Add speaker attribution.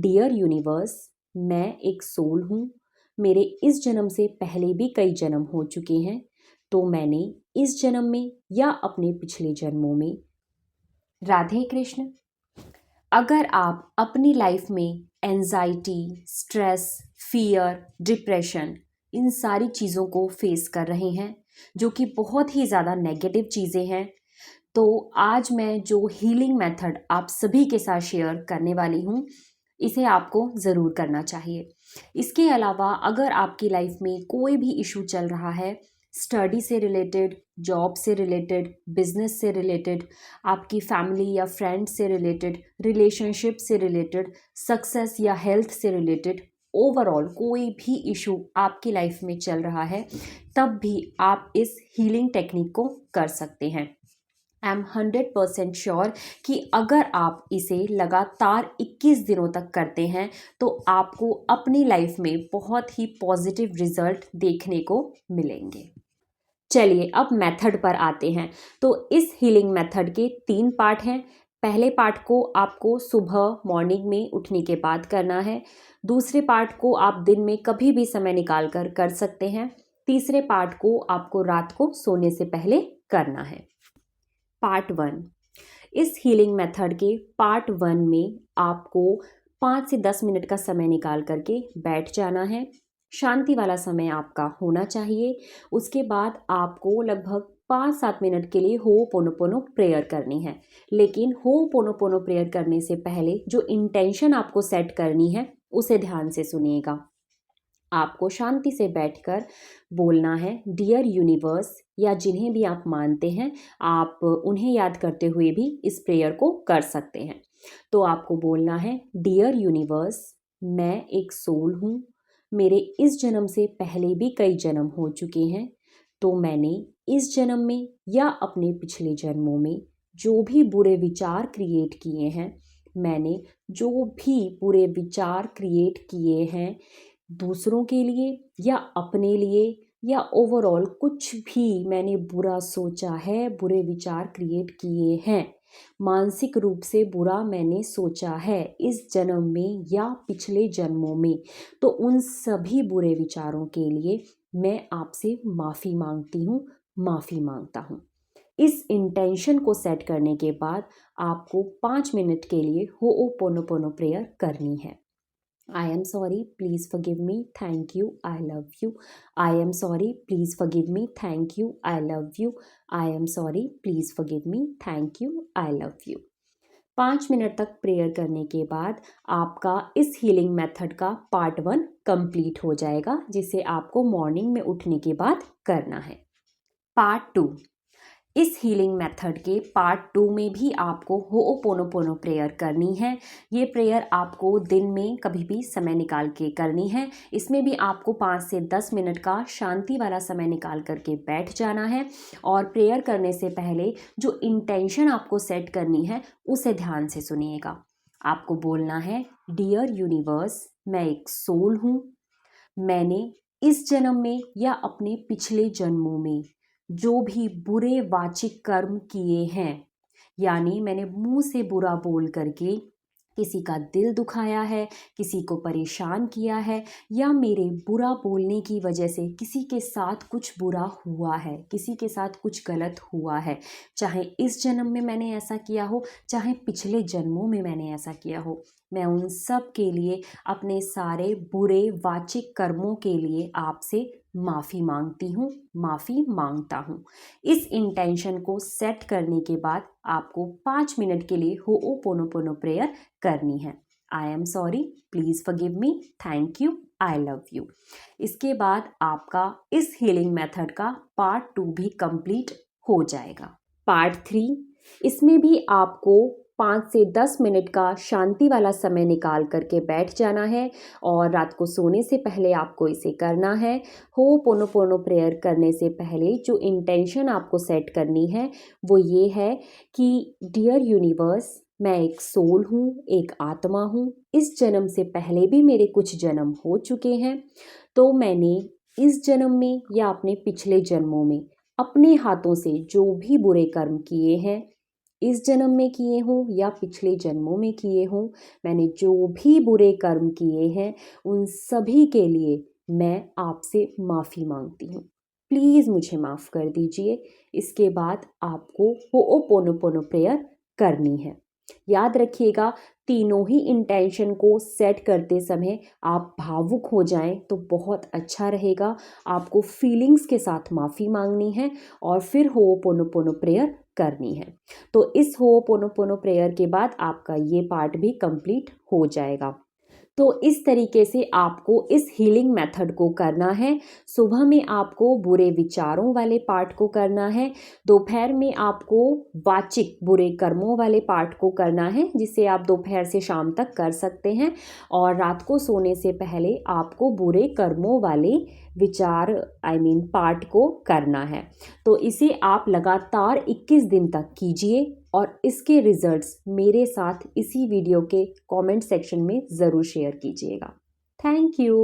Speaker 1: Dear universe, मैं एक soul हूँ। मेरे इस जन्म से पहले भी कई जन्म हो चुके हैं, तो मैंने इस जन्म में या अपने पिछले जन्मों में। राधे कृष्ण। अगर आप अपनी लाइफ में एंजाइटी, स्ट्रेस, फियर, डिप्रेशन, इन सारी चीज़ों को फेस कर रहे हैं जो कि बहुत ही ज़्यादा नेगेटिव चीज़ें हैं, तो आज मैं जो हीलिंग मेथड आप सभी के साथ शेयर करने वाली हूँ, इसे आपको ज़रूर करना चाहिए। इसके अलावा अगर आपकी लाइफ में कोई भी इशू चल रहा है, स्टडी से रिलेटेड, जॉब से रिलेटेड, बिजनेस से रिलेटेड, आपकी फैमिली या फ्रेंड से रिलेटेड, रिलेशनशिप से रिलेटेड, सक्सेस या हेल्थ से रिलेटेड, ओवरऑल कोई भी इशू आपकी लाइफ में चल रहा है, तब भी आप इस हीलिंग टेक्निक को कर सकते हैं। आई एम 100% श्योर कि अगर आप इसे लगातार 21 दिनों तक करते हैं तो आपको अपनी लाइफ में बहुत ही पॉजिटिव रिजल्ट देखने को मिलेंगे। चलिए अब मेथड पर आते हैं। तो इस हीलिंग मेथड के 3 पार्ट हैं। पहले पार्ट को आपको सुबह मॉर्निंग में उठने के बाद करना है। दूसरे पार्ट को आप दिन में कभी भी समय निकाल कर सकते हैं। तीसरे पार्ट को आपको रात को सोने से पहले करना है। पार्ट 1। इस हीलिंग मेथड के पार्ट 1 में आपको 5 से 10 मिनट का समय निकाल करके बैठ जाना है। शांति वाला समय आपका होना चाहिए। उसके बाद आपको लगभग 5-7 मिनट के लिए होओपोनोपोनो प्रेयर करनी है। लेकिन होओपोनोपोनो प्रेयर करने से पहले जो इंटेंशन आपको सेट करनी है उसे ध्यान से सुनिएगा। आपको शांति से बैठकर बोलना है डियर यूनिवर्स, या जिन्हें भी आप मानते हैं आप उन्हें याद करते हुए भी इस प्रेयर को कर सकते हैं। तो आपको बोलना है डियर यूनिवर्स, मैं एक सोल हूँ। मेरे इस जन्म से पहले भी कई जन्म हो चुके हैं, तो मैंने इस जन्म में या अपने पिछले जन्मों में जो भी बुरे विचार क्रिएट किए हैं, मैंने जो भी बुरे विचार क्रिएट किए हैं दूसरों के लिए या अपने लिए, या ओवरऑल कुछ भी मैंने बुरा सोचा है, बुरे विचार क्रिएट किए हैं, मानसिक रूप से बुरा मैंने सोचा है इस जन्म में या पिछले जन्मों में, तो उन सभी बुरे विचारों के लिए मैं आपसे माफ़ी मांगती हूँ, माफ़ी मांगता हूँ। इस इंटेंशन को सेट करने के बाद आपको 5 मिनट के लिए होओपोनोपोनो प्रेयर करनी है। I am sorry, please forgive me, thank you, I love you. I am sorry, please forgive me, thank you, I love you. I am sorry, please forgive me, thank you, I love you. 5 minute तक prayer करने के बाद आपका इस healing method का part 1 complete हो जाएगा, जिसे आपको मॉर्निंग में उठने के बाद करना है। पार्ट 2। इस हीलिंग मेथड के पार्ट 2 में भी आपको होओपोनोपोनो प्रेयर करनी है। ये प्रेयर आपको दिन में कभी भी समय निकाल के करनी है। इसमें भी आपको 5 से 10 मिनट का शांति वाला समय निकाल करके बैठ जाना है, और प्रेयर करने से पहले जो इंटेंशन आपको सेट करनी है उसे ध्यान से सुनिएगा। आपको बोलना है डियर यूनिवर्स, मैं एक सोल हूँ। मैंने इस जन्म में या अपने पिछले जन्मों में जो भी बुरे वाचिक कर्म किए हैं, यानी मैंने मुंह से बुरा बोल करके किसी का दिल दुखाया है, किसी को परेशान किया है, या मेरे बुरा बोलने की वजह से किसी के साथ कुछ बुरा हुआ है, किसी के साथ कुछ गलत हुआ है, चाहे इस जन्म में मैंने ऐसा किया हो, चाहे पिछले जन्मों में मैंने ऐसा किया हो, मैं उन सब के लिए, अपने सारे बुरे वाचिक कर्मों के लिए आपसे माफ़ी मांगती हूँ, माफ़ी मांगता हूँ। इस इंटेंशन को सेट करने के बाद आपको 5 मिनट के लिए होओपोनोपोनो प्रेयर करनी है। I am sorry, please forgive me, thank you, I love you. इसके बाद आपका इस हीलिंग मेथड का पार्ट 2 भी कंप्लीट हो जाएगा। पार्ट 3, इसमें भी आपको 5 से 10 मिनट का शांति वाला समय निकाल करके बैठ जाना है, और रात को सोने से पहले आपको इसे करना है। होओपोनोपोनो प्रेयर करने से पहले जो इंटेंशन आपको सेट करनी है वो ये है कि डियर यूनिवर्स, मैं एक सोल हूँ, एक आत्मा हूँ। इस जन्म से पहले भी मेरे कुछ जन्म हो चुके हैं, तो मैंने इस जन्म में या अपने पिछले जन्मों में अपने हाथों से जो भी बुरे कर्म किए हैं, इस जन्म में किए हों या पिछले जन्मों में किए हों, मैंने जो भी बुरे कर्म किए हैं उन सभी के लिए मैं आपसे माफ़ी मांगती हूँ। प्लीज़ मुझे माफ़ कर दीजिए। इसके बाद आपको होओपोनोपोनो प्रेयर करनी है। याद रखिएगा, तीनों ही इंटेंशन को सेट करते समय आप भावुक हो जाएं तो बहुत अच्छा रहेगा। आपको फीलिंग्स के साथ माफ़ी मांगनी है और फिर होओपोनोपोनो प्रेयर करनी है। तो इस होओपोनोपोनो प्रेयर के बाद आपका ये पार्ट भी कंप्लीट हो जाएगा। तो इस तरीके से आपको इस हीलिंग मेथड को करना है। सुबह में आपको बुरे विचारों वाले पार्ट को करना है, दोपहर में आपको वाचिक बुरे कर्मों वाले पार्ट को करना है, जिसे आप दोपहर से शाम तक कर सकते हैं, और रात को सोने से पहले आपको बुरे कर्मों वाले विचार पार्ट को करना है। तो इसे आप लगातार 21 दिन तक कीजिए और इसके रिजल्ट्स मेरे साथ इसी वीडियो के कमेंट सेक्शन में ज़रूर शेयर कीजिएगा। Thank you.